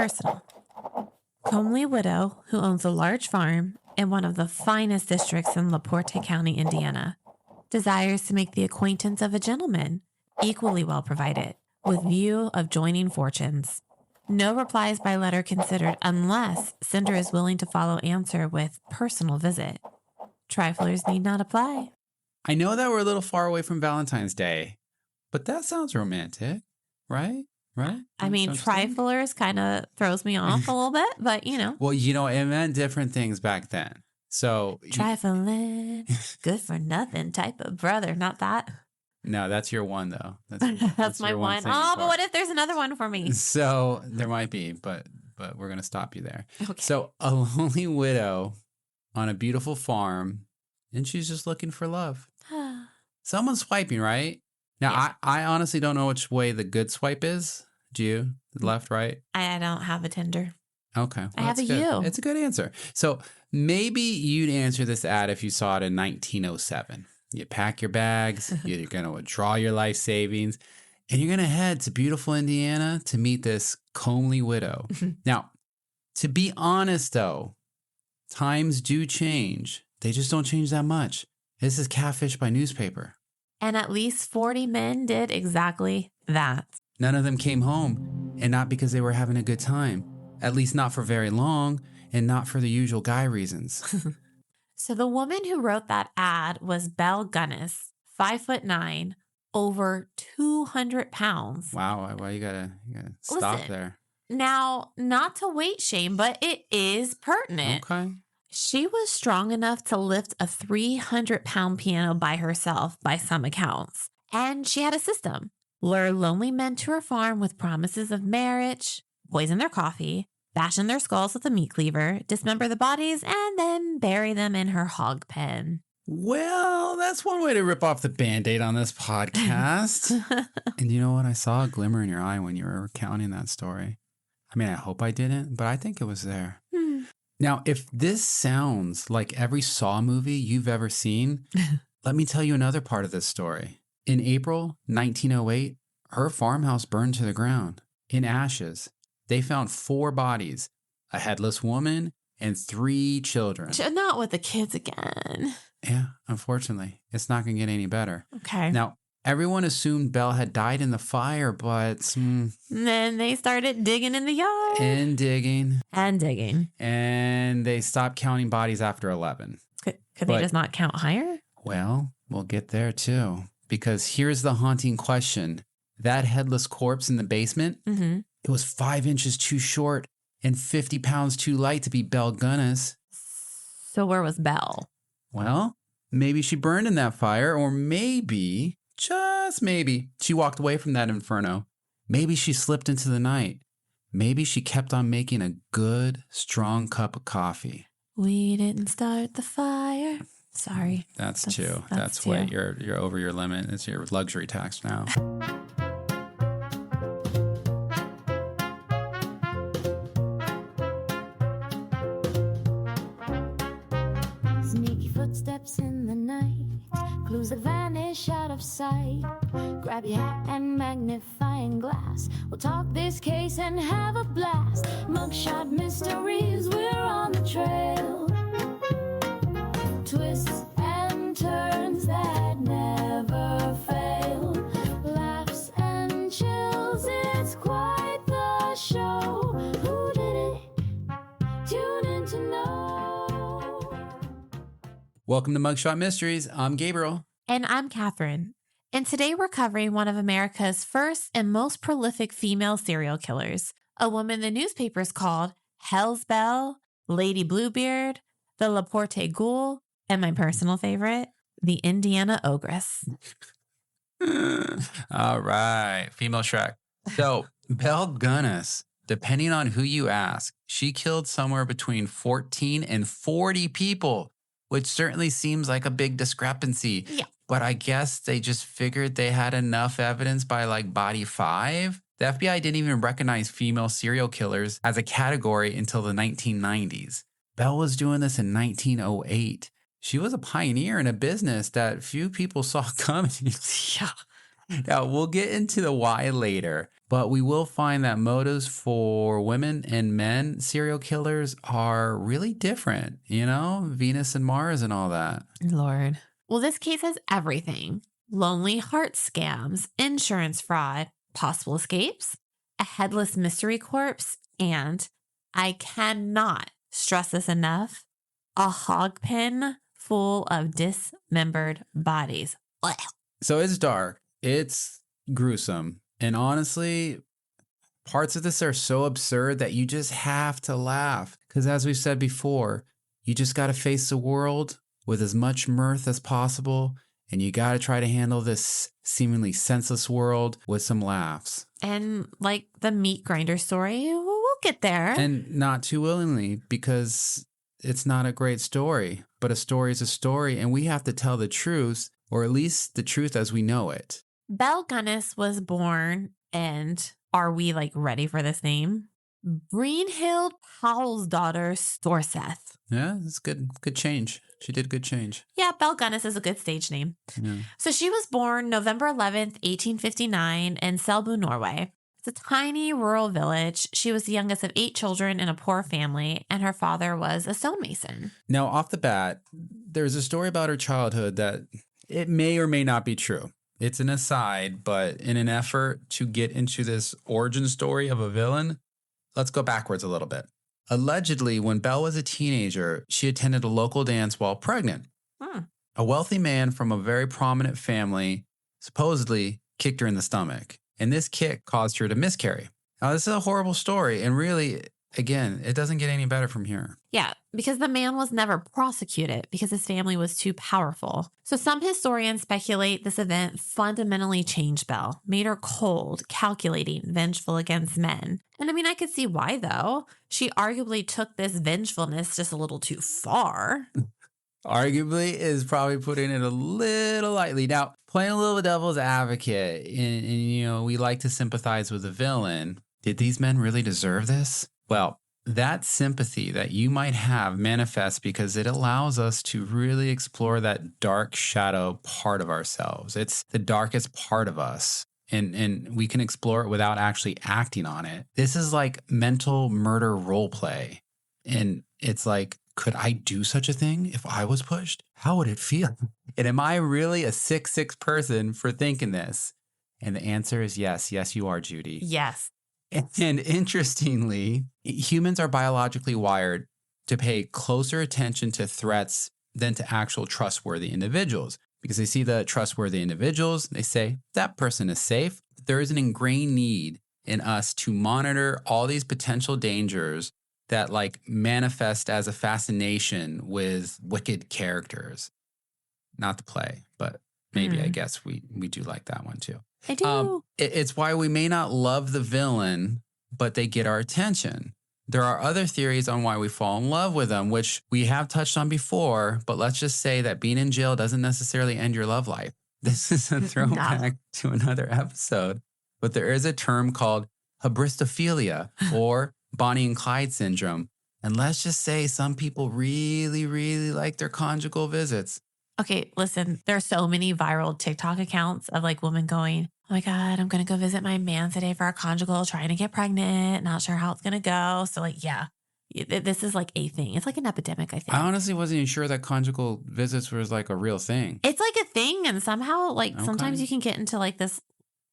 Personal. Homely widow who owns a large farm in one of the finest districts in Porte County, Indiana, desires to make the acquaintance of a gentleman, equally well provided, with view of joining fortunes. No replies by letter considered unless sender is willing to follow answer with personal visit. Triflers need not apply. I know that we're a little far away from Valentine's Day, but that sounds romantic, right? Right? I mean, triflers kind of throws me off a little bit, but you know. Well, you know, it meant different things back then. So trifling, good for nothing type of brother, not that. No, that's your one though. That's my one. Oh, but what if there's another one for me? So there might be, but we're gonna stop you there. Okay. So a lonely widow on a beautiful farm, and she's just looking for love. Someone's swiping, right? Now, yeah. I honestly don't know which way the good swipe is. Do you? Left, right? I don't have a Tinder. Okay. Well, I have a good. you. It's a good answer. So maybe you'd answer this ad if you saw it in 1907. You pack your bags, you're going to withdraw your life savings, and you're going to head to beautiful Indiana to meet this comely widow. Now, to be honest, though, times do change. They just don't change that much. This is Catfish by newspaper. And at least 40 men did exactly that. None of them came home, and not because they were having a good time. At least not for very long, and not for the usual guy reasons. So the woman who wrote that ad was Belle Gunness, 5'9", over 200 pounds. Wow, well, you gotta stop Listen, there. Now, not to weight shame, but it is pertinent. Okay. She was strong enough to lift a 300-pound piano by herself, by some accounts. And she had a system. Lure lonely men to her farm with promises of marriage, poison their coffee, bash in their skulls with a meat cleaver, dismember the bodies, and then bury them in her hog pen. Well, that's one way to rip off the Band-Aid on this podcast. And you know what? I saw a glimmer in your eye when you were recounting that story. I mean, I hope I didn't, but I think it was there. Now, if this sounds like every Saw movie you've ever seen, let me tell you another part of this story. In April 1908, her farmhouse burned to the ground. In ashes, they found 4 bodies, a headless woman, and 3 children. Not with the kids again. Yeah, unfortunately. It's not going to get any better. Okay. Now, everyone assumed Belle had died in the fire, but... Then they started digging in the yard. And digging. And digging. And they stopped counting bodies after 11. Could they just not count higher? Well, we'll get there too. Because here's the haunting question. That headless corpse in the basement, it was 5 inches too short and 50 pounds too light to be Belle Gunness. So where was Belle? Well, maybe she burned in that fire, or maybe, just maybe, she walked away from that inferno. Maybe she slipped into the night. Maybe she kept on making a good, strong cup of coffee. We didn't start the fire. Sorry. That's two. That's what you're over your limit. It's your luxury tax now. Sneaky footsteps in the night, clues that vanish out of sight. Grab your hat and magnifying glass. We'll talk this case and have a blast. Mugshot Mysteries, we're on the trail. Twists and turns that never fail. Laughs and chills, it's quite the show. Who did it? Tune in to know. Welcome to Mugshot Mysteries. I'm Gabriel. And I'm Kathryn. And today we're covering one of America's first and most prolific female serial killers, a woman the newspapers called Hell's Belle, Lady Bluebeard, the La Porte Ghoul, and my personal favorite, the Indiana Ogress. All right. Female Shrek. So, Belle Gunness, depending on who you ask, she killed somewhere between 14 and 40 people, which certainly seems like a big discrepancy. Yeah. But I guess they just figured they had enough evidence by like body 5. The FBI didn't even recognize female serial killers as a category until the 1990s. Belle was doing this in 1908. She was a pioneer in a business that few people saw coming. Yeah. Now, we'll get into the why later, but we will find that motives for women and men serial killers are really different, Venus and Mars and all that. Lord. Well, this case has everything. Lonely heart scams, insurance fraud, possible escapes, a headless mystery corpse, and I cannot stress this enough, a hog pen full of dismembered bodies. Ugh. So it's dark. It's gruesome. And honestly, parts of this are so absurd that you just have to laugh. Because as we've said before, you just got to face the world with as much mirth as possible. And you got to try to handle this seemingly senseless world with some laughs. And like the meat grinder story, we'll get there. And not too willingly, because it's not a great story. But a story is a story. And we have to tell the truth, or at least the truth as we know it. Belle Gunness was born, and are we ready for this name? Brynhild Powell's daughter, Storseth. Yeah, it's good change. She did good change. Yeah, Belle Gunness is a good stage name. Yeah. So she was born November 11th, 1859 in Selbu, Norway. It's a tiny rural village. She was the youngest of 8 children in a poor family, and her father was a stonemason. Now, off the bat, there's a story about her childhood that it may or may not be true. It's an aside, but in an effort to get into this origin story of a villain, let's go backwards a little bit. Allegedly, when Belle was a teenager, she attended a local dance while pregnant. A wealthy man from a very prominent family supposedly kicked her in the stomach, and this kick caused her to miscarry. Now, this is a horrible story, and really, again, it doesn't get any better from here. Yeah, because the man was never prosecuted because his family was too powerful. So some historians speculate this event fundamentally changed Belle, made her cold, calculating, vengeful against men. And I mean, I could see why, though. She arguably took this vengefulness just a little too far. Arguably is probably putting it a little lightly. Now, playing a little devil's advocate, and we like to sympathize with the villain. Did these men really deserve this? Well, that sympathy that you might have manifests because it allows us to really explore that dark shadow part of ourselves. It's the darkest part of us, and we can explore it without actually acting on it. This is like mental murder role play. And it's like, could I do such a thing if I was pushed? How would it feel? And am I really a 6'6" person for thinking this? And the answer is yes. Yes, you are, Judy. Yes. And interestingly, humans are biologically wired to pay closer attention to threats than to actual trustworthy individuals. Because they see the trustworthy individuals, they say, that person is safe. There is an ingrained need in us to monitor all these potential dangers that manifest as a fascination with wicked characters. Not to play, but maybe I guess we do like that one too. I do. It's why we may not love the villain, but they get our attention. There are other theories on why we fall in love with them, which we have touched on before, but let's just say that being in jail doesn't necessarily end your love life. This is a throwback to another episode, but there is a term called hybristophilia or Bonnie and Clyde syndrome. And let's just say some people really, really like their conjugal visits. Okay, listen, there are so many viral TikTok accounts of women going, oh my God, I'm going to go visit my man today for our conjugal, trying to get pregnant, not sure how it's going to go. So yeah, this is a thing. It's an epidemic, I think. I honestly wasn't even sure that conjugal visits was a real thing. It's a thing. And somehow sometimes you can get into this,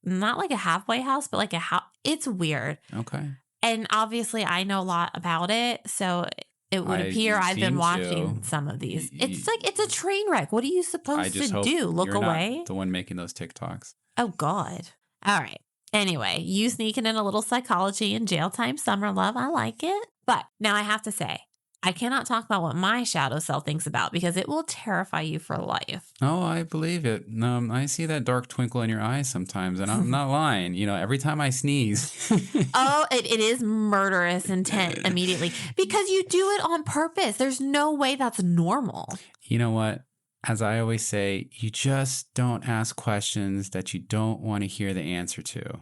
not a halfway house, but a house. It's weird. Okay. And obviously I know a lot about it. So it would appear I've been watching some of these. It's it's a train wreck. What are you supposed to do? Look away? Not the one making those TikToks. Oh, God. All right. Anyway, you sneaking in a little psychology and jail time summer love. I like it. But now I have to say, I cannot talk about what my shadow self thinks about because it will terrify you for life. Oh, I believe it. I see that dark twinkle in your eyes sometimes, and I'm not lying. Every time I sneeze. Oh, it is murderous intent immediately because you do it on purpose. There's no way that's normal. You know what? As I always say, you just don't ask questions that you don't want to hear the answer to.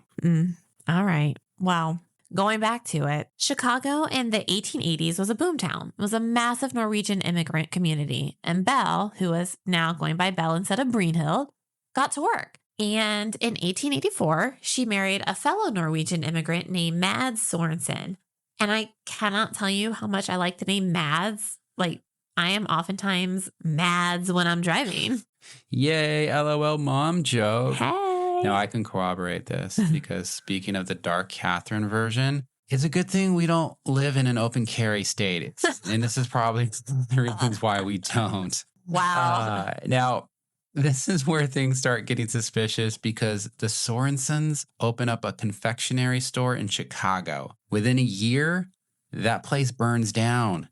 All right. Well, going back to it, Chicago in the 1880s was a boomtown. It was a massive Norwegian immigrant community. And Belle, who was now going by Belle instead of Brynhild, got to work. And in 1884, she married a fellow Norwegian immigrant named Mads Sorensen. And I cannot tell you how much I like the name Mads. Like, I am oftentimes Mads when I'm driving. Yay, LOL mom joke. Hey. Now, I can corroborate this because speaking of the dark Kathryn version, it's a good thing we don't live in an open carry state. And this is probably the reasons why we don't. Wow. Now, this is where things start getting suspicious because the Sorensens open up a confectionery store in Chicago. Within a year, that place burns down.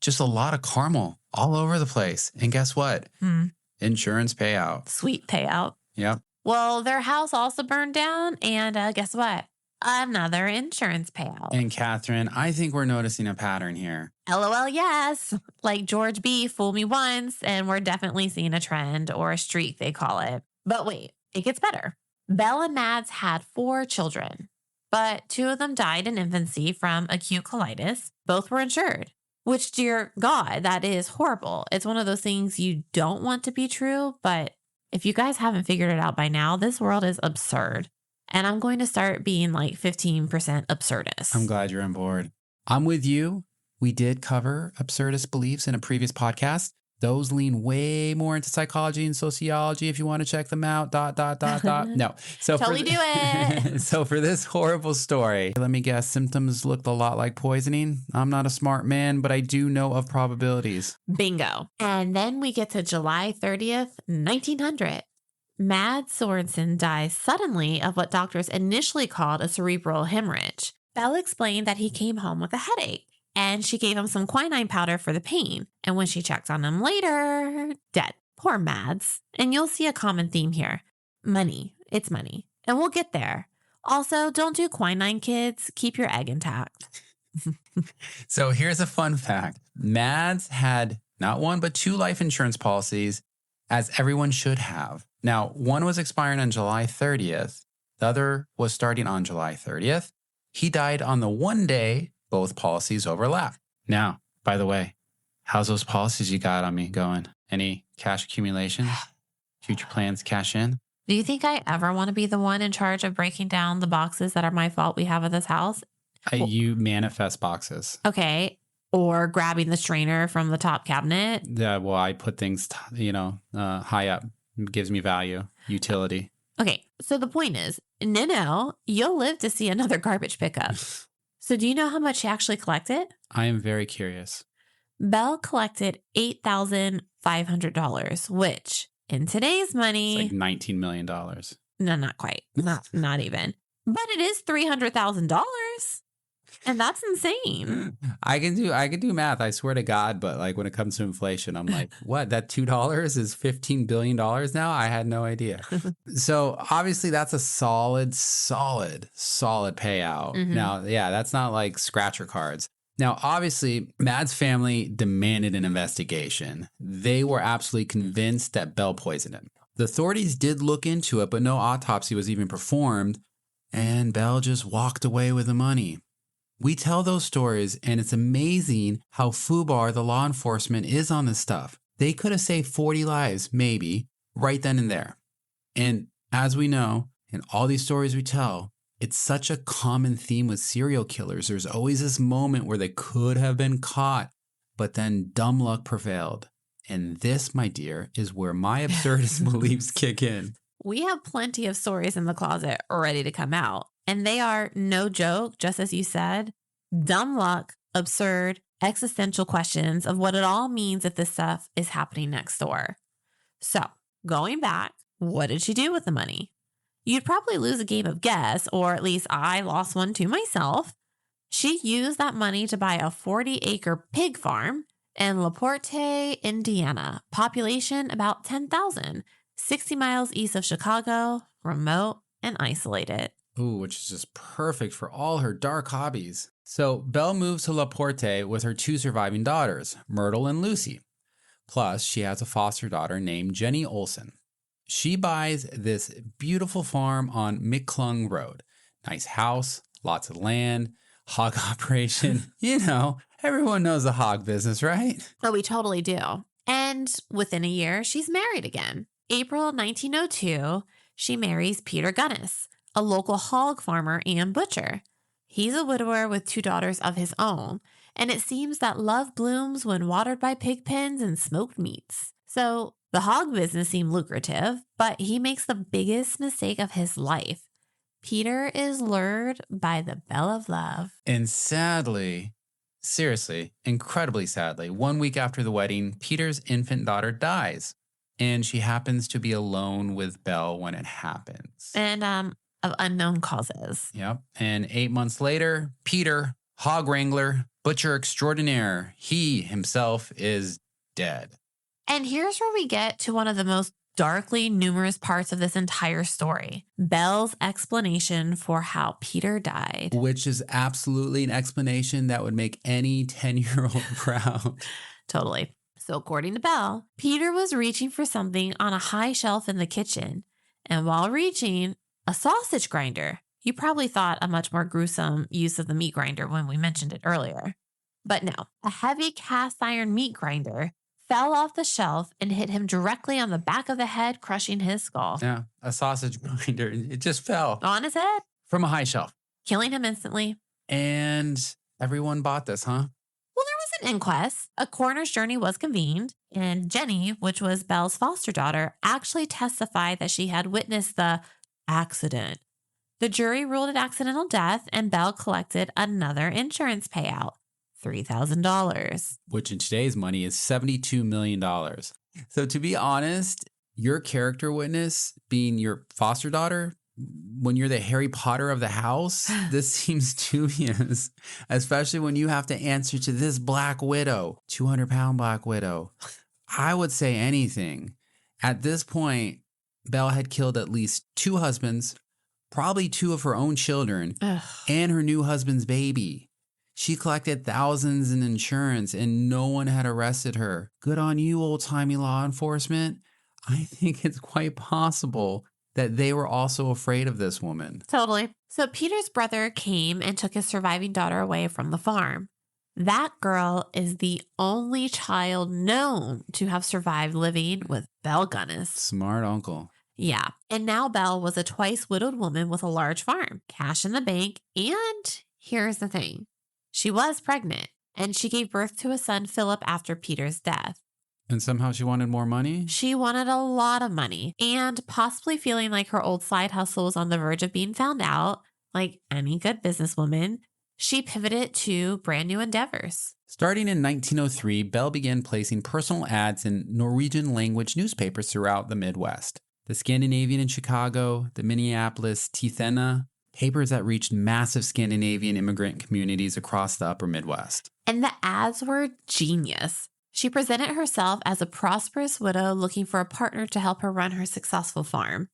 Just a lot of caramel all over the place. And guess what? Insurance payout. Sweet payout. Yep. Well, their house also burned down. And guess what? Another insurance payout. And Kathryn, I think we're noticing a pattern here. LOL, yes. Like George B. fooled me once, and we're definitely seeing a trend or a streak, they call it. But wait, it gets better. Belle and Mads had 4 children, but 2 of them died in infancy from acute colitis. Both were insured, which, dear God, that is horrible. It's one of those things you don't want to be true, but if you guys haven't figured it out by now, this world is absurd. And I'm going to start being like 15% absurdist. I'm glad you're on board. I'm with you. We did cover absurdist beliefs in a previous podcast. Those lean way more into psychology and sociology if you want to check them out. ... No. So totally do it. So for this horrible story, let me guess, symptoms looked a lot like poisoning. I'm not a smart man, but I do know of probabilities. Bingo. And then we get to July 30th, 1900. Mads Sorensen dies suddenly of what doctors initially called a cerebral hemorrhage. Belle explained that he came home with a headache, and she gave him some quinine powder for the pain. And when she checked on him later, dead. Poor Mads. And you'll see a common theme here. Money. It's money. And we'll get there. Also, don't do quinine, kids. Keep your egg intact. So here's a fun fact. Mads had not 1, but 2 life insurance policies, as everyone should have. Now, one was expiring on July 30th. The other was starting on July 30th. He died on the one day both policies overlap. Now, by the way, how's those policies you got on me going? Any cash accumulation? Future plans cash in? Do you think I ever want to be the one in charge of breaking down the boxes that are my fault we have at this house? You manifest boxes. Okay. Or grabbing the strainer from the top cabinet. Yeah, well, I put things, high up. It gives me value, utility. Okay, so the point is, no, you'll live to see another garbage pickup. So do you know how much she actually collected? I am very curious. Belle collected $8,500, which in today's money... It's like $19 million. No, not quite. Not even. But it is $300,000. And that's insane. I can do math, I swear to God, but like when it comes to inflation, I'm like, what? That $2 is $15 billion now? I had no idea. So obviously that's a solid payout. Mm-hmm. Now, yeah, that's not like scratcher cards. Now, obviously, Mads' family demanded an investigation. They were absolutely convinced that Belle poisoned him. The authorities did look into it, but no autopsy was even performed, and Belle just walked away with the money. We tell those stories, and it's amazing how foobar the law enforcement is on this stuff. They could have saved 40 lives, maybe, right then and there. And as we know, in all these stories we tell, it's such a common theme with serial killers. There's always this moment where they could have been caught, but then dumb luck prevailed. And this, my dear, is where my absurdist beliefs kick in. We have plenty of stories in the closet ready to come out. And they are, no joke, just as you said, dumb luck, absurd, existential questions of what it all means if this stuff is happening next door. So, going back, what did she do with the money? You'd probably lose a game of guess, or at least I lost one to myself. She used that money to buy a 40-acre pig farm in Porte, Indiana. Population about 10,000, 60 miles east of Chicago, remote and isolated. Ooh, which is just perfect for all her dark hobbies. So Belle moves to La Porte with her 2 surviving daughters, Myrtle and Lucy. Plus, she has a foster daughter named Jenny Olson. She buys this beautiful farm on McClung Road. Nice house, lots of land, hog operation. Everyone knows the hog business, right? Oh, we totally do. And within a year, she's married again. April 1902, she marries Peter Gunness, a local hog farmer and butcher. He's a widower with 2 daughters of his own, and it seems that love blooms when watered by pig pens and smoked meats. So the hog business seemed lucrative, but he makes the biggest mistake of his life. Peter is lured by the belle of love. And sadly, seriously, incredibly sadly, 1 week after the wedding, Peter's infant daughter dies. And she happens to be alone with Belle when it happens. And of unknown causes. Yep. And 8 months later, Peter, hog wrangler, butcher extraordinaire, he himself is dead. And here's where we get to one of the most darkly numerous parts of this entire story. Belle's explanation for how Peter died. Which is absolutely an explanation that would make any 10-year-old proud. Totally. So according to Belle, Peter was reaching for something on a high shelf in the kitchen. And while reaching, a sausage grinder. You probably thought a much more gruesome use of the meat grinder when we mentioned it earlier. But no, a heavy cast iron meat grinder fell off the shelf and hit him directly on the back of the head, crushing his skull. Yeah, a sausage grinder. It just fell. On his head. From a high shelf. Killing him instantly. And everyone bought this, huh? Well, there was an inquest. A coroner's journey was convened, and Jenny, which was Belle's foster daughter, actually testified that she had witnessed the accident. The jury ruled it accidental death, and Belle collected another insurance payout, $3,000. Which in today's money is $72 million. So to be honest, your character witness being your foster daughter, when you're the Harry Potter of the house, this seems dubious, especially when you have to answer to this black widow, 200-pound black widow. I would say anything. At this point, Belle had killed at least 2 husbands, probably 2 of her own children, and her new husband's baby. She collected thousands in insurance and no one had arrested her. Good on you, old-timey law enforcement. I think it's quite possible that they were also afraid of this woman. Totally. So Peter's brother came and took his surviving daughter away from the farm. That girl is the only child known to have survived living with Belle Gunness. Smart uncle. Yeah. And now Belle was a twice widowed woman with a large farm, cash in the bank, and here's the thing. She was pregnant, and she gave birth to a son, Philip, after Peter's death. And somehow she wanted more money? She wanted a lot of money, and possibly feeling like her old side hustle was on the verge of being found out, like any good businesswoman, she pivoted to brand new endeavors. Starting in 1903, Belle began placing personal ads in Norwegian language newspapers throughout the Midwest. The Scandinavian in Chicago, the Minneapolis Tidende, papers that reached massive Scandinavian immigrant communities across the upper Midwest. And the ads were genius. She presented herself as a prosperous widow looking for a partner to help her run her successful farm.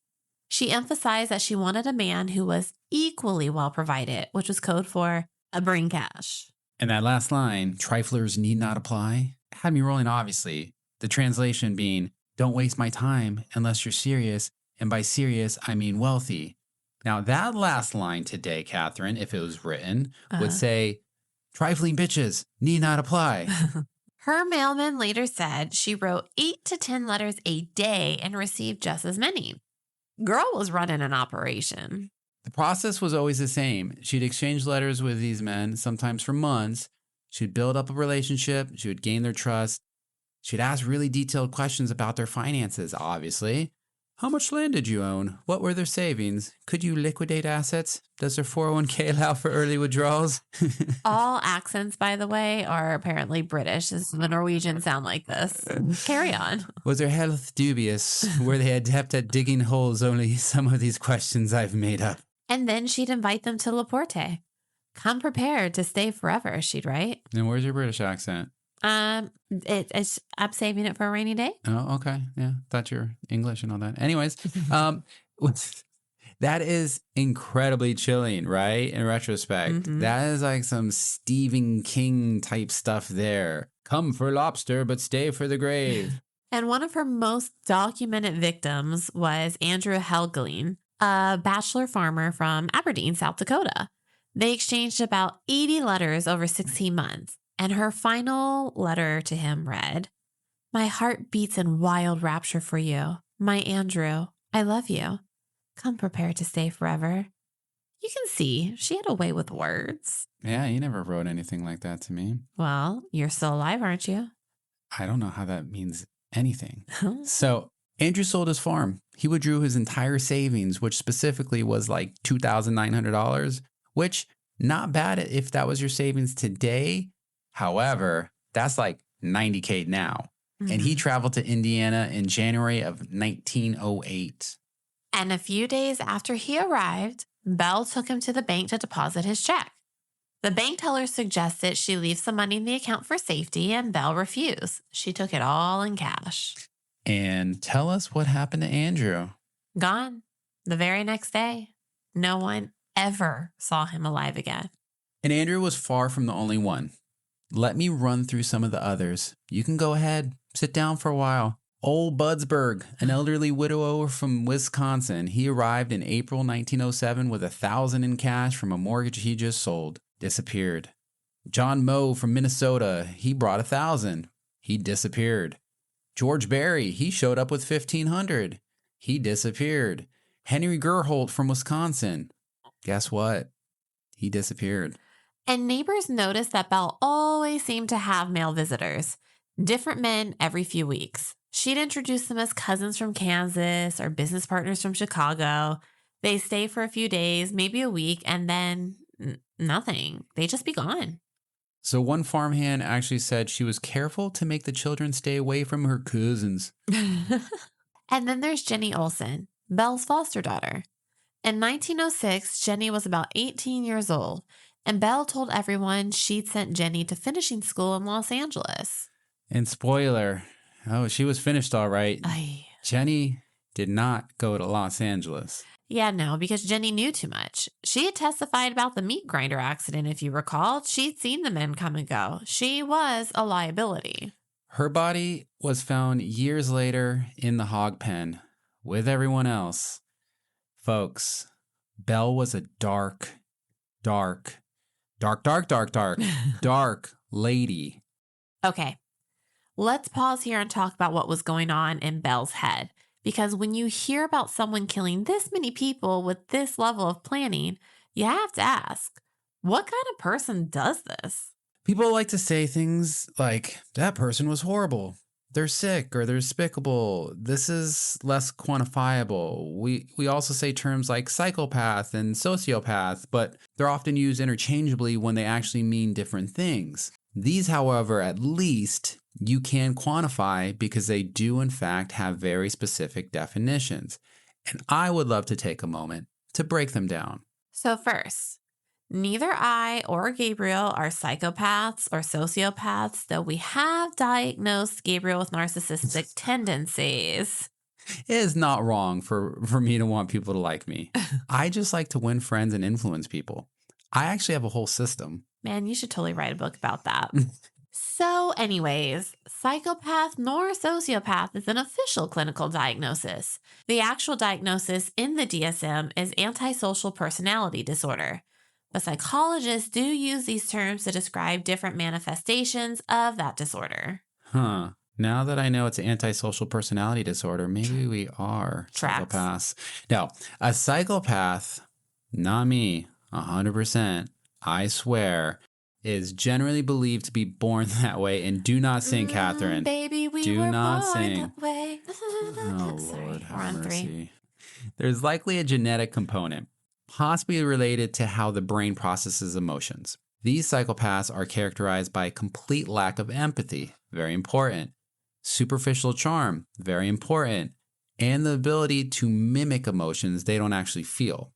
She emphasized that she wanted a man who was equally well provided, which was code for a bring cash. And that last line, triflers need not apply, had me rolling obviously. The translation being, don't waste my time unless you're serious, and by serious, I mean wealthy. Now that last line today, Kathryn, if it was written, would say, trifling bitches need not apply. Her mailman later said she wrote 8 to 10 letters a day and received just as many. Girl was running an operation. The process was always the same. She'd exchange letters with these men, sometimes for months. She'd build up a relationship. She would gain their trust. She'd ask really detailed questions about their finances, obviously. How much land did you own? What were their savings? Could you liquidate assets? Does their 401k allow for early withdrawals? All accents, by the way, are apparently British. The Norwegians sound like this. Carry on. Was their health dubious? Were they adept at digging holes? Only some of these questions I've made up. And then she'd invite them to Porte. Come prepared to stay forever, she'd write. And where's your British accent? I'm saving it for a rainy day. Oh, okay. Yeah. Thought you were English and all that. Anyways, that is incredibly chilling, right? In retrospect, that is like some Stephen King type stuff there. Come for lobster, but stay for the grave. And one of her most documented victims was Andrew Helgeline, a bachelor farmer from Aberdeen, South Dakota. They exchanged about 80 letters over 16 months. And her final letter to him read, "My heart beats in wild rapture for you. My Andrew, I love you. come prepared to stay forever. You can see she had a way with words. Yeah, you never wrote anything like that to me. Well, you're still alive, aren't you? I don't know how that means anything. So Andrew sold his farm. He withdrew his entire savings, which specifically was like $2,900, which not bad if that was your savings today. However, that's like $90K now. Mm-hmm. And he traveled to Indiana in January of 1908. And a few days after he arrived, Belle took him to the bank to deposit his check. The bank teller suggested she leave some money in the account for safety, and Belle refused. She took it all in cash. And tell us what happened to Andrew. Gone. The very next day. No one ever saw him alive again. And Andrew was far from the only one. Let me run through some of the others. You can go ahead. Sit down for a while. Old Budsberg, an elderly widower from Wisconsin. He arrived in April 1907 with $1,000 in cash from a mortgage he just sold. Disappeared. John Moe from Minnesota. He brought $1,000. He disappeared. George Barry. He showed up with $1,500. He disappeared. Henry Gerholt from Wisconsin. Guess what? He disappeared. And neighbors noticed that Belle always seemed to have male visitors. Different men every few weeks. She'd introduce them as cousins from Kansas or business partners from Chicago. They stay for a few days, maybe a week, and then nothing. They just be gone. So one farmhand actually said she was careful to make the children stay away from her cousins. And then there's Jenny Olson, Belle's foster daughter. In 1906, Jenny was about 18 years old, and Belle told everyone she'd sent Jenny to finishing school in Los Angeles. And spoiler, she was finished all right. Aye. Jenny did not go to Los Angeles. Yeah, no, because Jenny knew too much. She had testified about the meat grinder accident, if you recall. She'd seen the men come and go. She was a liability. Her body was found years later in the hog pen with everyone else. Folks, Belle was a dark lady. Okay, let's pause here and talk about what was going on in Belle's head. Because when you hear about someone killing this many people with this level of planning, you have to ask, what kind of person does this? People like to say things like, that person was horrible. They're sick or they're despicable. This is less quantifiable. We also say terms like psychopath and sociopath, but they're often used interchangeably when they actually mean different things. These, however, at least you can quantify because they do in fact have very specific definitions. And I would love to take a moment to break them down. So first, neither I or Gabriel are psychopaths or sociopaths, though we have diagnosed Gabriel with narcissistic tendencies. It is not wrong for me to want people to like me. I just like to win friends and influence people. I actually have a whole system. Man, you should totally write a book about that. So anyways, psychopath nor sociopath is an official clinical diagnosis. The actual diagnosis in the DSM is antisocial personality disorder. But psychologists do use these terms to describe different manifestations of that disorder. Huh. Now that I know it's an antisocial personality disorder, maybe we are psychopaths. No, a psychopath, not me, 100%, I swear, is generally believed to be born that way. And do not sing, Kathryn. Baby, we do were not born sing. that way. Oh, Sorry, Lord, we're have on mercy. 3. There's likely a genetic component, possibly related to how the brain processes emotions. These psychopaths are characterized by a complete lack of empathy, very important. Superficial charm, very important. And the ability to mimic emotions they don't actually feel.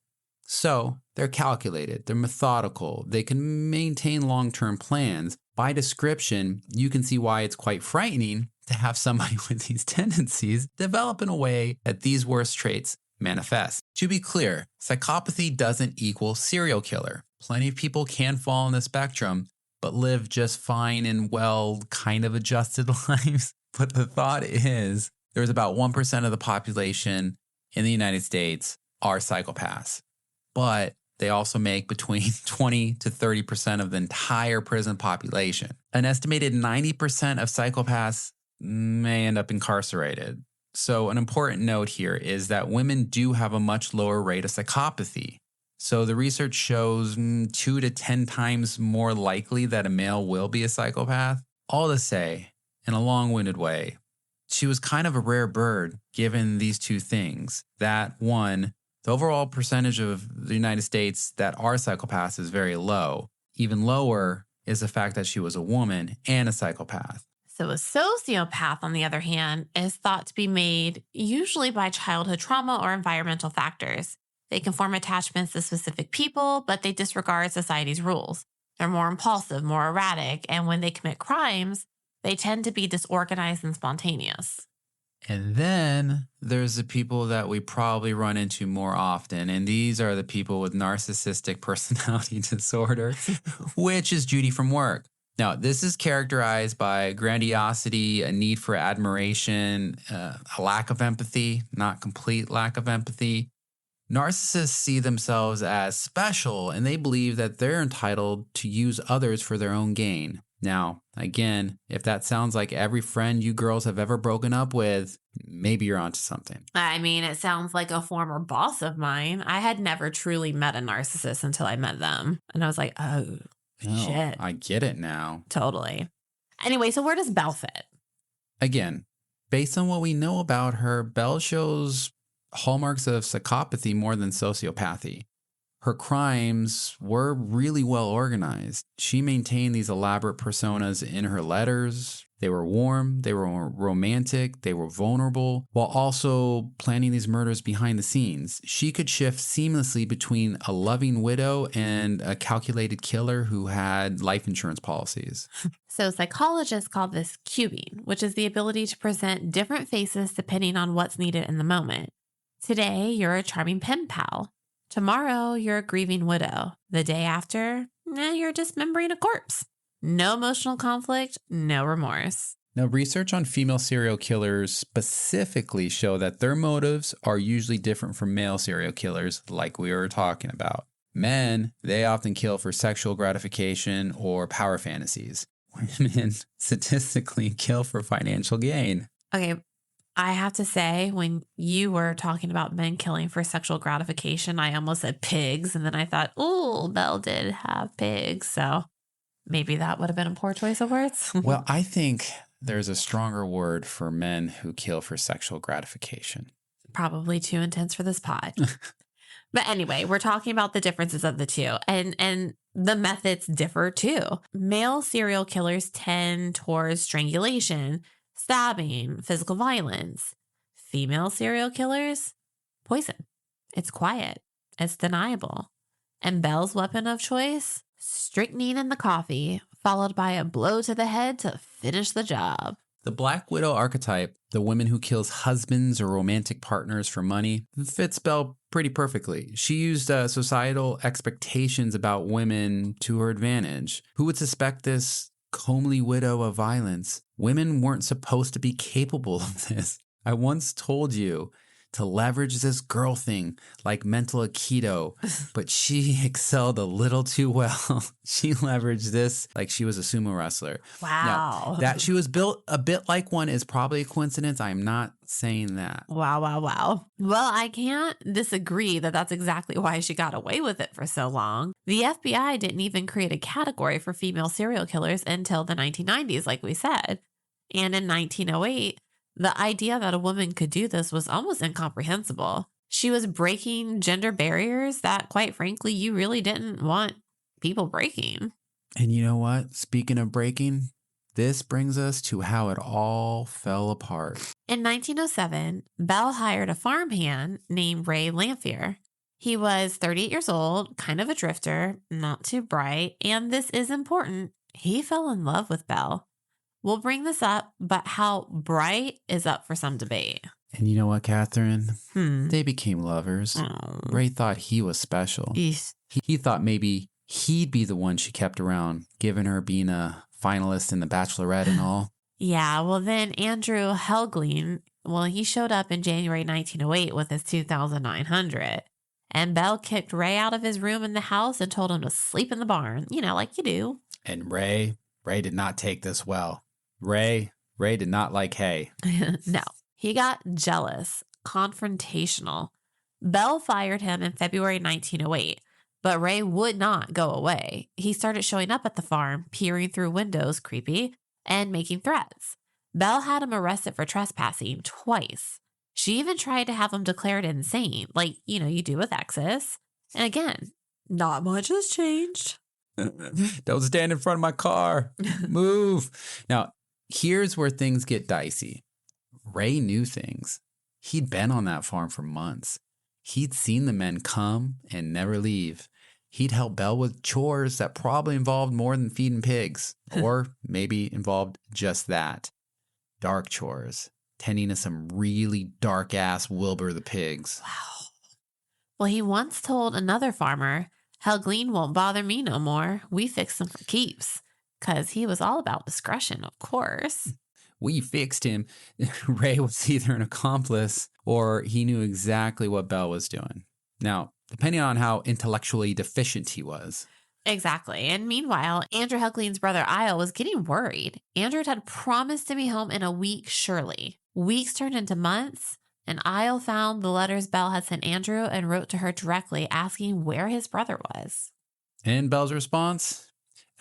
So, they're calculated, they're methodical, they can maintain long-term plans. By description, you can see why it's quite frightening to have somebody with these tendencies develop in a way that these worst traits manifest. To be clear, psychopathy doesn't equal serial killer. Plenty of people can fall on the spectrum, but live just fine and well, kind of adjusted lives. But the thought is, there's about 1% of the population in the United States are psychopaths. But they also make between 20 to 30% of the entire prison population. An estimated 90% of psychopaths may end up incarcerated. So an important note here is that women do have a much lower rate of psychopathy. So the research shows 2 to 10 times more likely that a male will be a psychopath. All to say, in a long-winded way, she was kind of a rare bird given these two things. That one, the overall percentage of the United States that are psychopaths is very low. Even lower is the fact that she was a woman and a psychopath. So a sociopath, on the other hand, is thought to be made usually by childhood trauma or environmental factors. They can form attachments to specific people, but they disregard society's rules. They're more impulsive, more erratic, and when they commit crimes, they tend to be disorganized and spontaneous. And then there's the people that we probably run into more often, and these are the people with narcissistic personality disorder, which is Judy from Work. Now, this is characterized by grandiosity, a need for admiration, a lack of empathy, not complete lack of empathy. Narcissists see themselves as special, and they believe that they're entitled to use others for their own gain. Now, again, if that sounds like every friend you girls have ever broken up with, maybe you're onto something. I mean, it sounds like a former boss of mine. I had never truly met a narcissist until I met them. And I was like, oh, shit. I get it now. Totally. Anyway, so where does Belle fit? Again, based on what we know about her, Belle shows hallmarks of psychopathy more than sociopathy. Her crimes were really well organized. She maintained these elaborate personas in her letters. They were warm, they were romantic, they were vulnerable, while also planning these murders behind the scenes. She could shift seamlessly between a loving widow and a calculated killer who had life insurance policies. So psychologists call this cubing, which is the ability to present different faces depending on what's needed in the moment. Today, you're a charming pen pal. Tomorrow, you're a grieving widow. The day after, you're dismembering a corpse. No emotional conflict, no remorse. Now, research on female serial killers specifically show that their motives are usually different from male serial killers, like we were talking about. Men, they often kill for sexual gratification or power fantasies. Women statistically kill for financial gain. Okay, I have to say, when you were talking about men killing for sexual gratification, I almost said pigs. And then I thought, oh, Belle did have pigs. So maybe that would have been a poor choice of words. Well, I think there's a stronger word for men who kill for sexual gratification. Probably too intense for this pod. But anyway, we're talking about the differences of the two. And the methods differ too. Male serial killers tend towards strangulation, stabbing, physical violence. Female serial killers, poison. It's quiet. It's deniable. And Belle's weapon of choice, strychnine in the coffee, followed by a blow to the head to finish the job. The Black Widow archetype, the woman who kills husbands or romantic partners for money, fits Belle pretty perfectly. She used societal expectations about women to her advantage. Who would suspect this comely widow of violence? Women weren't supposed to be capable of this. I once told you to leverage this girl thing like mental Aikido, but she excelled a little too well. She leveraged this like she was a sumo wrestler. Wow. Now, that she was built a bit like one is probably a coincidence. I'm not saying that. Wow. Well, I can't disagree that that's exactly why she got away with it for so long. The FBI didn't even create a category for female serial killers until the 1990s, like we said. And in 1908, the idea that a woman could do this was almost incomprehensible. She was breaking gender barriers that, quite frankly, you really didn't want people breaking. And you know what? Speaking of breaking, this brings us to how it all fell apart. In 1907, Belle hired a farmhand named Ray Lamphere. He was 38 years old, kind of a drifter, not too bright, and this is important. He fell in love with Belle. We'll bring this up, but how bright is up for some debate. And you know what, Kathryn? They became lovers. Oh. Ray thought he was special. Eesh. He thought maybe he'd be the one she kept around, given her being a finalist in The Bachelorette and all. Yeah, well then Andrew Helgling, he showed up in January 1908 with his 2,900. And Belle kicked Ray out of his room in the house and told him to sleep in the barn, like you do. And Ray did not take this well. Ray did not like hay. No. He got jealous, confrontational. Belle fired him in February 1908, but Ray would not go away. He started showing up at the farm, peering through windows, creepy, and making threats. Belle had him arrested for trespassing twice. She even tried to have him declared insane, like, you do with exes. And again, not much has changed. Don't stand in front of my car. Move. Now, here's where things get dicey. Ray knew things. He'd been on that farm for months. He'd seen the men come and never leave. He'd help Belle with chores that probably involved more than feeding pigs, or maybe involved just that. Dark chores, tending to some really dark-ass Wilbur the pigs. Wow. Well, he once told another farmer, Helgleen won't bother me no more. We fixed him for keeps. Because he was all about discretion, of course. We fixed him. Ray was either an accomplice or he knew exactly what Belle was doing. Now, depending on how intellectually deficient he was. Exactly. And meanwhile, Andrew Helgleen's brother Isle was getting worried. Andrew had promised to be home in a week, surely. Weeks turned into months, and Isle found the letters Belle had sent Andrew and wrote to her directly asking where his brother was. And Belle's response?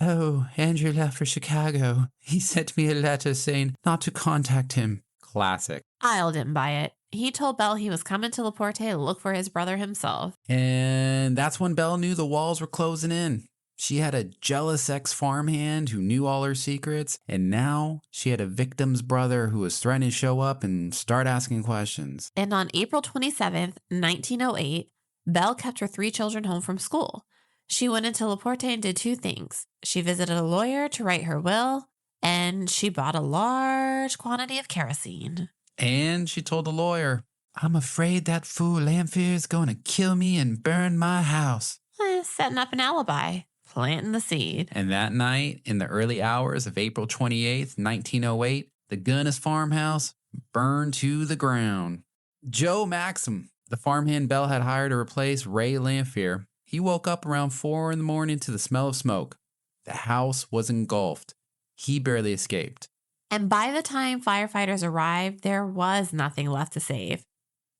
Oh, Andrew left for Chicago. He sent me a letter saying not to contact him. Classic. Isle didn't buy it. He told Belle he was coming to Laporte to look for his brother himself. And that's when Belle knew the walls were closing in. She had a jealous ex-farmhand who knew all her secrets, and now she had a victim's brother who was threatening to show up and start asking questions. And on April 27th, 1908, Belle kept her 3 children home from school. She went into Laporte and did 2 things. She visited a lawyer to write her will, and she bought a large quantity of kerosene. And she told the lawyer, I'm afraid that fool Lamphere is going to kill me and burn my house. Setting up an alibi, planting the seed. And that night, in the early hours of April 28th, 1908, the Gunness farmhouse burned to the ground. Joe Maxim, the farmhand Belle had hired to replace Ray Lamphere, he woke up around 4 in the morning to the smell of smoke. The house was engulfed. He barely escaped. And by the time firefighters arrived, there was nothing left to save.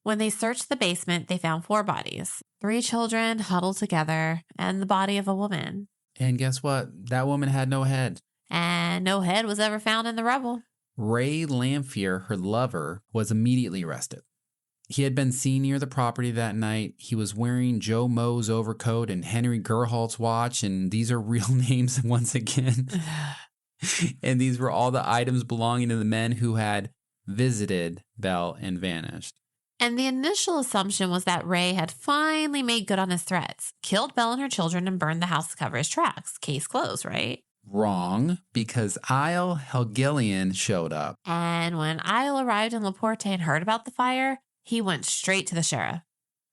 When they searched the basement, they found 4 bodies, 3 children huddled together, and the body of a woman. And guess what? That woman had no head. And no head was ever found in the rubble. Ray Lamphere, her lover, was immediately arrested. He had been seen near the property that night. He was wearing Joe Moe's overcoat and Henry Gerhardt's watch, and these are real names once again. And these were all the items belonging to the men who had visited Belle and vanished. And the initial assumption was that Ray had finally made good on his threats, killed Belle and her children, and burned the house to cover his tracks. Case closed, right? Wrong, because Isle Helgelian showed up. And when Isle arrived in Laporte and heard about the fire, he went straight to the sheriff.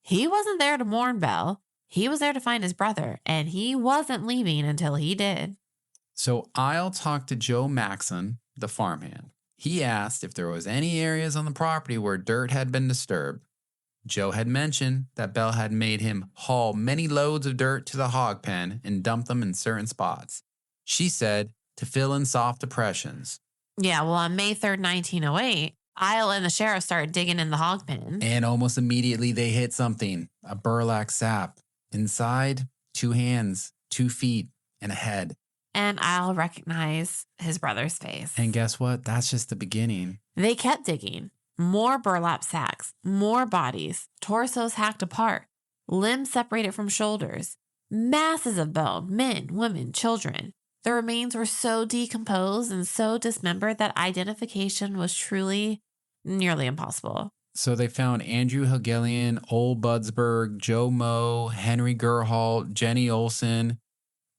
He wasn't there to mourn Belle. He was there to find his brother, and he wasn't leaving until he did. So Isle talked to Joe Maxon, the farmhand. He asked if there was any areas on the property where dirt had been disturbed. Joe had mentioned that Belle had made him haul many loads of dirt to the hog pen and dump them in certain spots. She said to fill in soft depressions. Yeah, well, on May 3rd, 1908, Isle and the sheriff started digging in the hog pen. And almost immediately they hit something, a burlap sack. Inside, 2 hands, 2 feet, and a head. And Isle recognized his brother's face. And guess what? That's just the beginning. They kept digging. More burlap sacks, more bodies, torsos hacked apart, limbs separated from shoulders, masses of bone, men, women, children. The remains were so decomposed and so dismembered that identification was truly nearly impossible. So they found Andrew Helgelian, Ole Budsberg, Joe Moe, Henry Gerhardt, Jenny Olson.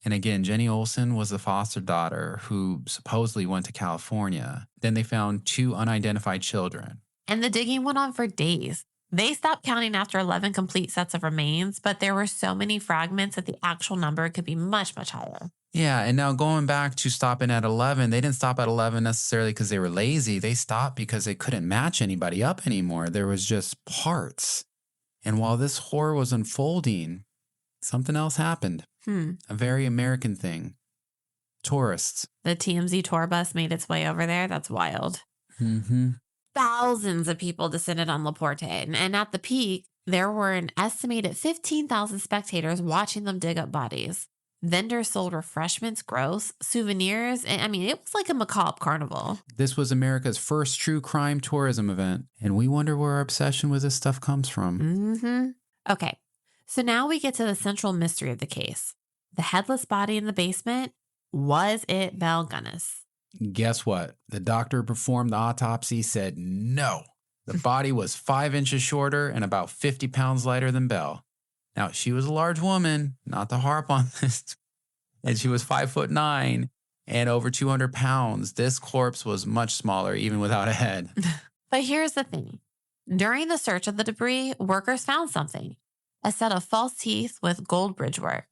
And again, Jenny Olson was the foster daughter who supposedly went to California. Then they found 2 unidentified children. And the digging went on for days. They stopped counting after 11 complete sets of remains, but there were so many fragments that the actual number could be much, much higher. Yeah, and now going back to stopping at 11, they didn't stop at 11 necessarily because they were lazy. They stopped because they couldn't match anybody up anymore. There was just parts. And while this horror was unfolding, something else happened. A very American thing. Tourists. The TMZ tour bus made its way over there. That's wild. thousands of people descended on Laporte, and at the peak, there were an estimated 15,000 spectators watching them dig up bodies. Vendors sold refreshments, gross, souvenirs, and I mean, it was like a macabre carnival. This was America's first true crime tourism event, and we wonder where our obsession with this stuff comes from. Mm-hmm. Okay, so now we get to the central mystery of the case. The headless body in the basement, was it Belle Gunness? Guess what? The doctor who performed the autopsy said no. The body was 5 inches shorter and about 50 pounds lighter than Belle. Now, she was a large woman, not to harp on this, and she was 5'9" and over 200 pounds. This corpse was much smaller, even without a head. But here's the thing. During the search of the debris, workers found something. A set of false teeth with gold bridgework.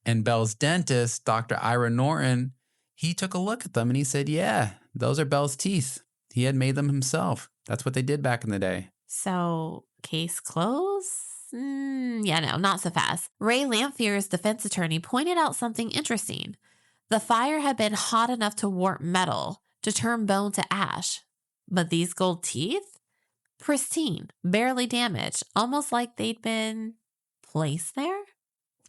And Belle's dentist, Dr. Ira Norton, he took a look at them and he said, yeah, those are Belle's teeth. He had made them himself. That's what they did back in the day. So, case closed? Yeah, no, not so fast. Ray Lamphier's defense attorney pointed out something interesting. The fire had been hot enough to warp metal, to turn bone to ash. But these gold teeth? Pristine, barely damaged, almost like they'd been placed there?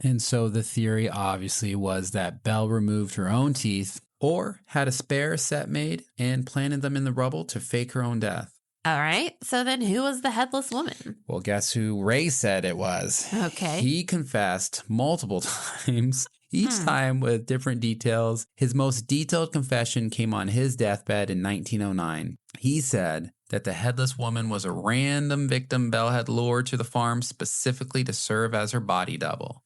And so the theory obviously was that Belle removed her own teeth or had a spare set made and planted them in the rubble to fake her own death. All right, so then who was the headless woman? Well, guess who Ray said it was? Okay. He confessed multiple times, each time with different details. His most detailed confession came on his deathbed in 1909. He said that the headless woman was a random victim Belle had lured to the farm specifically to serve as her body double.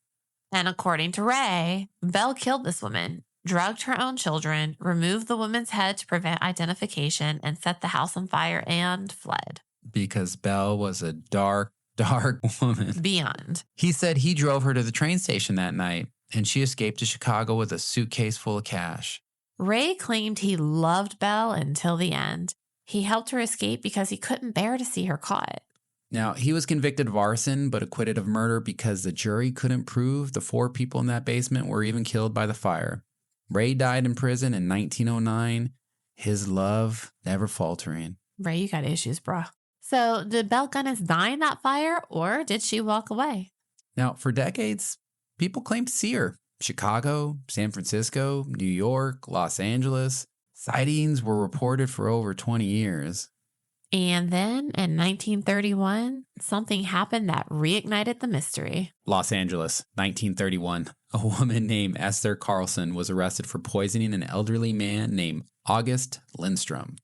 And according to Ray, Belle killed this woman, drugged her own children, removed the woman's head to prevent identification, and set the house on fire and fled. Because Belle was a dark, dark woman. Beyond. He said he drove her to the train station that night, and she escaped to Chicago with a suitcase full of cash. Ray claimed he loved Belle until the end. He helped her escape because he couldn't bear to see her caught. Now, he was convicted of arson, but acquitted of murder because the jury couldn't prove the 4 people in that basement were even killed by the fire. Ray died in prison in 1909, his love never faltering. Ray, you got issues, bro. So did Belle Gunness die in that fire, or did she walk away? Now, for decades, people claimed to see her. Chicago, San Francisco, New York, Los Angeles. Sightings were reported for over 20 years. And then in 1931, something happened that reignited the mystery. Los Angeles, 1931. A woman named Esther Carlson was arrested for poisoning an elderly man named August Lindstrom.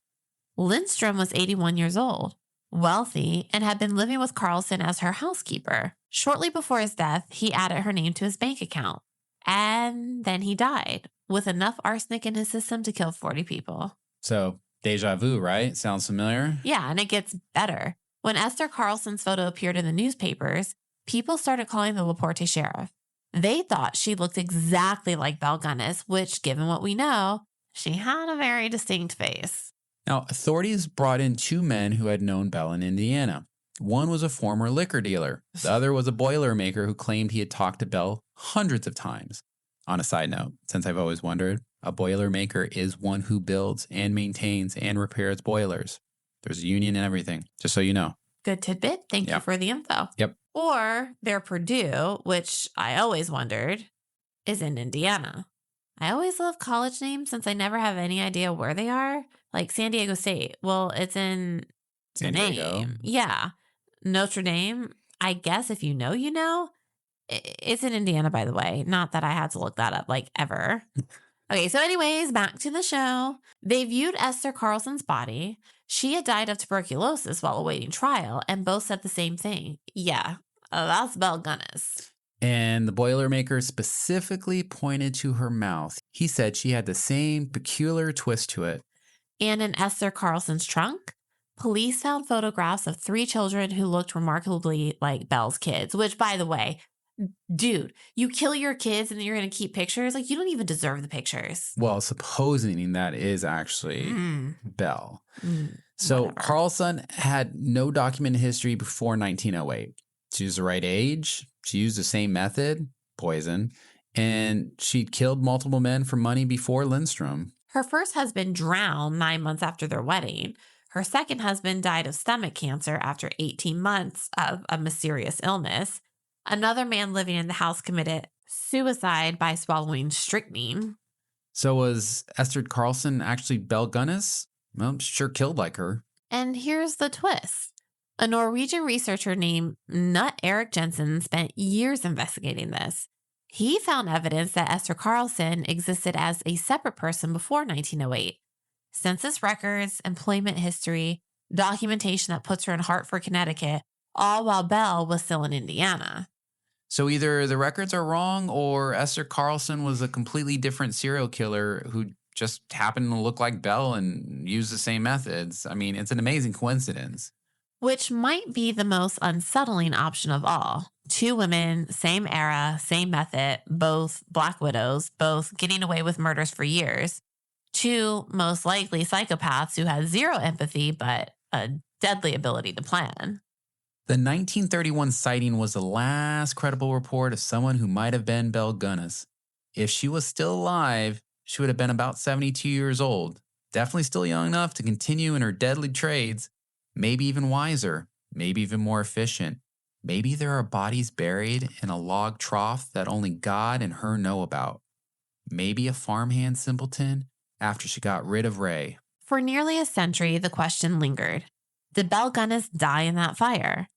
Lindstrom was 81 years old, wealthy, and had been living with Carlson as her housekeeper. Shortly before his death, he added her name to his bank account. And then he died, with enough arsenic in his system to kill 40 people. So, deja vu, right? Sounds familiar? Yeah, and it gets better. When Esther Carlson's photo appeared in the newspapers, people started calling the Laporte sheriff. They thought she looked exactly like Belle Gunness, which, given what we know, she had a very distinct face. Now, authorities brought in 2 men who had known Belle in Indiana. One was a former liquor dealer. The other was a boilermaker who claimed he had talked to Belle hundreds of times. On a side note, since I've always wondered, a boilermaker is one who builds and maintains and repairs boilers. There's a union and everything, just so you know. Good tidbit. Thank you for the info. Yep. Or their Purdue, which I always wondered, is in Indiana. I always love college names since I never have any idea where they are. Like San Diego State. Well, it's in San Diego. name. Yeah. Notre Dame, I guess if you know, you know. It's in Indiana, by the way. Not that I had to look that up, like, ever. Okay, so anyways, back to the show. They viewed Esther Carlson's body. She had died of tuberculosis while awaiting trial, and both said the same thing. Yeah, that's Belle Gunness. And the boilermaker specifically pointed to her mouth. He said she had the same peculiar twist to it. And in Esther Carlson's trunk, police found photographs of 3 children who looked remarkably like Belle's kids, which, by the way, dude, you kill your kids and you're going to keep pictures? Like, you don't even deserve the pictures. Well, supposing that is actually Belle. So Whatever. Carlson had no documented history before 1908. She was the right age. She used the same method, poison, and she'd killed multiple men for money before Lindstrom. Her first husband drowned 9 months after their wedding. Her second husband died of stomach cancer after 18 months of a mysterious illness. Another man living in the house committed suicide by swallowing strychnine. So was Esther Carlson actually Belle Gunness? Well, sure killed like her. And here's the twist. A Norwegian researcher named Knut Erik Jensen spent years investigating this. He found evidence that Esther Carlson existed as a separate person before 1908. Census records, employment history, documentation that puts her in Hartford, Connecticut, all while Belle was still in Indiana. So either the records are wrong or Esther Carlson was a completely different serial killer who just happened to look like Belle and use the same methods. I mean, it's an amazing coincidence. Which might be the most unsettling option of all. Two women, same era, same method, both Black widows, both getting away with murders for years. Two most likely psychopaths who had zero empathy but a deadly ability to plan. The 1931 sighting was the last credible report of someone who might have been Belle Gunness. If she was still alive, she would have been about 72 years old. Definitely still young enough to continue in her deadly trades. Maybe even wiser. Maybe even more efficient. Maybe there are bodies buried in a log trough that only God and her know about. Maybe a farmhand simpleton after she got rid of Ray. For nearly a century, the question lingered. Did Belle Gunness die in that fire?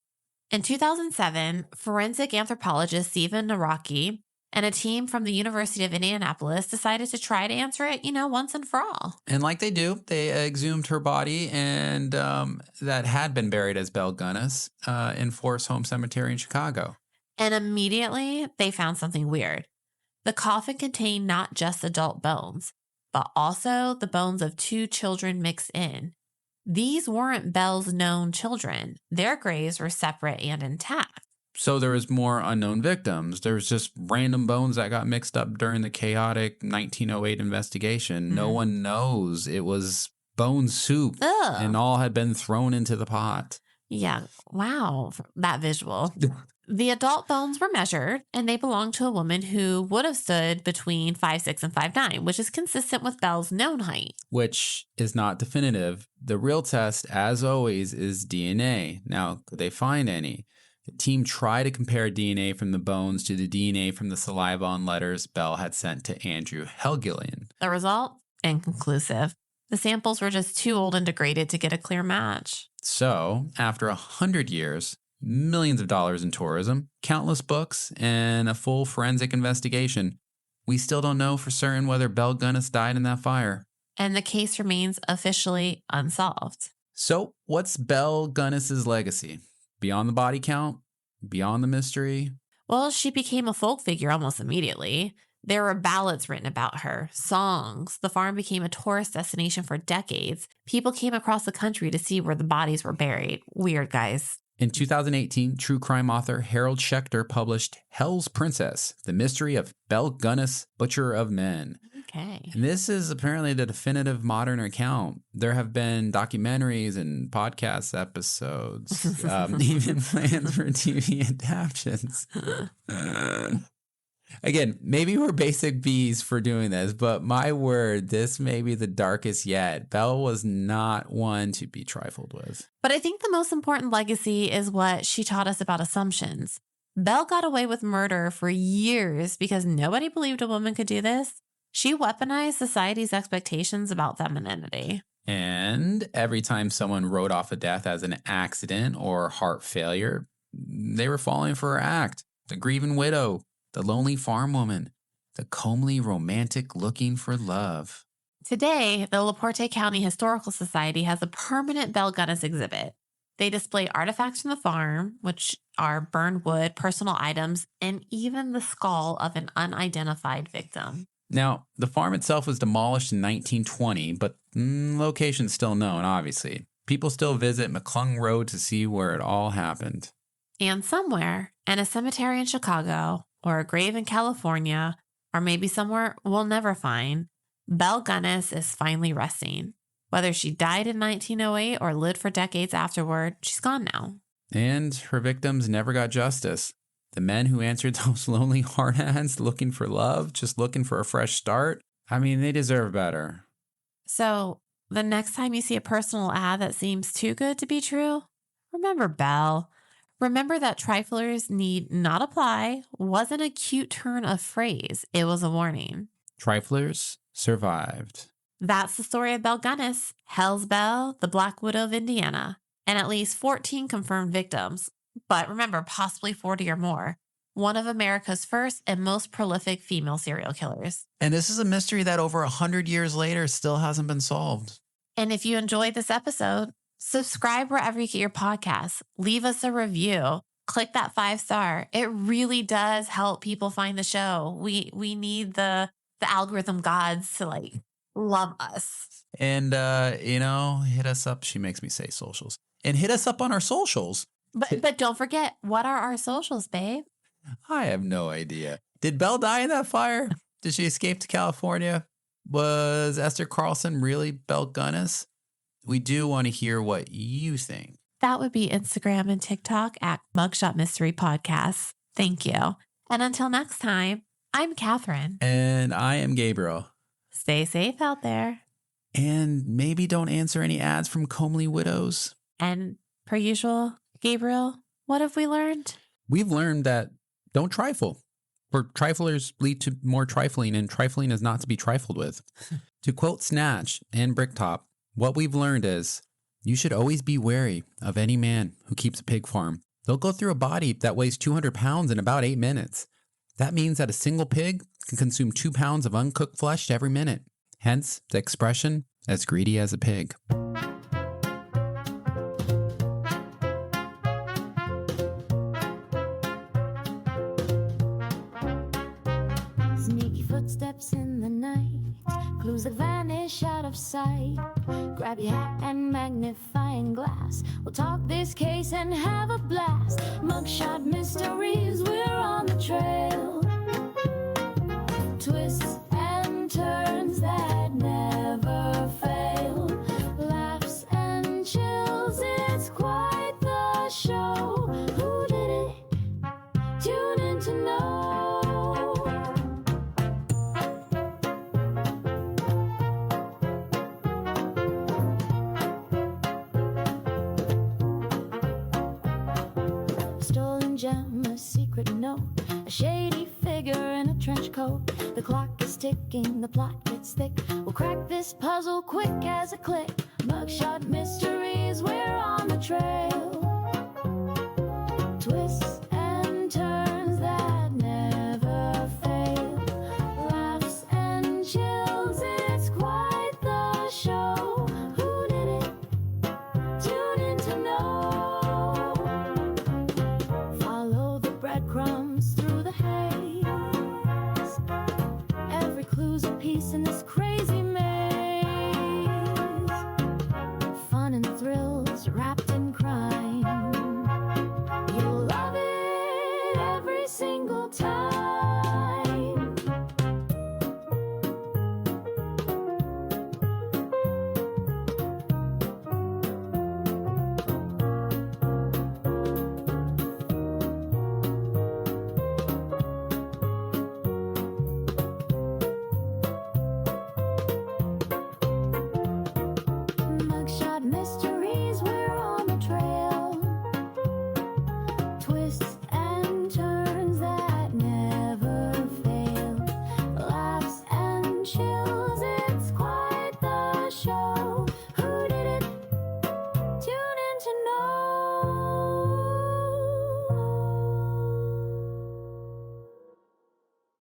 In 2007, forensic anthropologist Stephen Naraki and a team from the University of Indianapolis decided to try to answer it, once and for all. And like they do, they exhumed her body and that had been buried as Belle Gunness in Forest Home Cemetery in Chicago. And immediately, they found something weird. The coffin contained not just adult bones, but also the bones of two children mixed in. These weren't Belle's known children. Their graves were separate and intact. So there was more unknown victims. There was just random bones that got mixed up during the chaotic 1908 investigation. No one knows. It was bone soup. Ugh. And all had been thrown into the pot. Yeah. Wow. That visual. The adult bones were measured, and they belonged to a woman who would have stood between 5'6" and 5'9", which is consistent with Belle's known height. Which is not definitive. The real test, as always, is DNA. Now, could they find any? The team tried to compare DNA from the bones to the DNA from the saliva and letters Belle had sent to Andrew Helgillian. The result? Inconclusive. The samples were just too old and degraded to get a clear match. So, after 100 years, millions of dollars in tourism, countless books, and a full forensic investigation, we still don't know for certain whether Belle Gunness died in that fire. And the case remains officially unsolved. So, what's Belle Gunness's legacy? Beyond the body count? Beyond the mystery? Well, she became a folk figure almost immediately. There were ballads written about her, songs. The farm became a tourist destination for decades. People came across the country to see where the bodies were buried. Weird, guys. In 2018, true crime author Harold Schechter published Hell's Princess, The Mystery of Belle Gunness, Butcher of Men. Okay. And this is apparently the definitive modern account. There have been documentaries and podcast episodes, even plans for TV adaptations. Again, maybe we're basic bees for doing this, but my word, this may be the darkest yet. Belle was not one to be trifled with. But I think the most important legacy is what she taught us about assumptions. Belle got away with murder for years because nobody believed a woman could do this. She weaponized society's expectations about femininity. And every time someone wrote off a death as an accident or heart failure, they were falling for her act. The grieving widow, the lonely farm woman, the comely romantic looking for love. Today, the LaPorte County Historical Society has a permanent Belle Gunness exhibit. They display artifacts from the farm, which are burned wood, personal items, and even the skull of an unidentified victim. Now, the farm itself was demolished in 1920, but location's still known, obviously. People still visit McClung Road to see where it all happened. And somewhere, in a cemetery in Chicago, or a grave in California, or maybe somewhere we'll never find, Belle Gunness is finally resting. Whether she died in 1908 or lived for decades afterward, she's gone now. And her victims never got justice. The men who answered those lonely hard ads looking for love, just looking for a fresh start, I mean, they deserve better. So, the next time you see a personal ad that seems too good to be true, remember Belle. Remember that Triflers need not apply wasn't a cute turn of phrase. It was a warning. Triflers survived. That's the story of Belle Gunness, Hell's Belle, the Black Widow of Indiana, and at least 14 confirmed victims. But remember, possibly 40 or more. One of America's first and most prolific female serial killers. And this is a mystery that over 100 years later still hasn't been solved. And if you enjoyed this episode, subscribe wherever you get your podcasts. Leave us a review. Click that 5-star. It really does help people find the show. We need the algorithm gods to love us. And, hit us up. She makes me say socials. And hit us up on our socials. But don't forget, what are our socials, babe? I have no idea. Did Belle die in that fire? Did she escape to California? Was Esther Carlson really Belle Gunness? We do want to hear what you think. That would be Instagram and TikTok at Mugshot Mystery Podcast. Thank you. And until next time, I'm Kathryn. And I am Gabriel. Stay safe out there. And maybe don't answer any ads from comely widows. And per usual, Gabriel, what have we learned? We've learned that don't trifle. For triflers lead to more trifling, and trifling is not to be trifled with. To quote Snatch and Bricktop, what we've learned is you should always be wary of any man who keeps a pig farm. They'll go through a body that weighs 200 pounds in about 8 minutes. That means that a single pig can consume 2 pounds of uncooked flesh every minute. Hence the expression, as greedy as a pig. Sneaky footsteps in the night, clues that vanish out of sight. Grab your hat and magnifying glass. We'll talk this case and have a blast. Mugshot mysteries, we're on the trail. Twists and turns that never fail. Laughs and chills, it's quite the show. Who did it? Tune in to know. Gem, a secret note, a shady figure in a trench coat. The clock is ticking, the plot gets thick. We'll crack this puzzle quick as a click. Mugshot mysteries, we're on the trail.